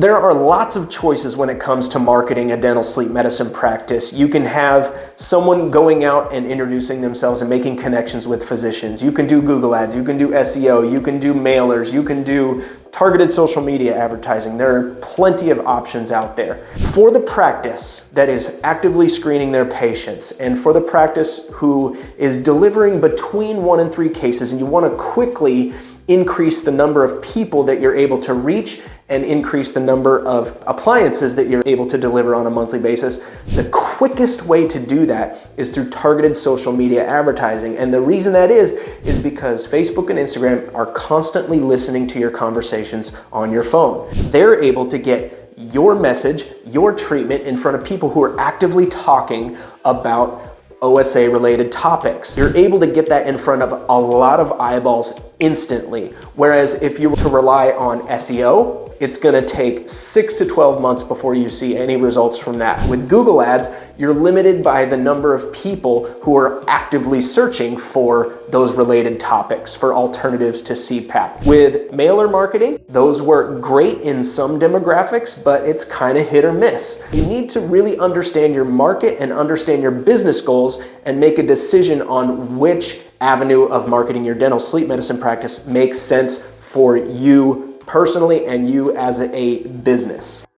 There are lots of choices when it comes to marketing a dental sleep medicine practice. You can have someone going out and introducing themselves and making connections with physicians. You can do Google ads, you can do SEO, you can do mailers, you can do targeted social media advertising. There are plenty of options out there. For the practice that is actively screening their patients, and for the practice who is delivering between 1 and 3 cases, and you want to quickly increase the number of people that you're able to reach and increase the number of appliances that you're able to deliver on a monthly basis, the quickest way to do that is through targeted social media advertising. And the reason that is because Facebook and Instagram are constantly listening to your conversations on your phone. They're able to get your message, your treatment in front of people who are actively talking about OSA related topics. You're able to get that in front of a lot of eyeballs instantly. Whereas if you were to rely on SEO, it's gonna take 6 to 12 months before you see any results from that. With Google ads, you're limited by the number of people who are actively searching for those related topics, for alternatives to CPAP. With mailer marketing, those work great in some demographics, but it's kind of hit or miss. You need to really understand your market and understand your business goals and make a decision on which avenue of marketing your dental sleep medicine practice makes sense for you personally and you as a business.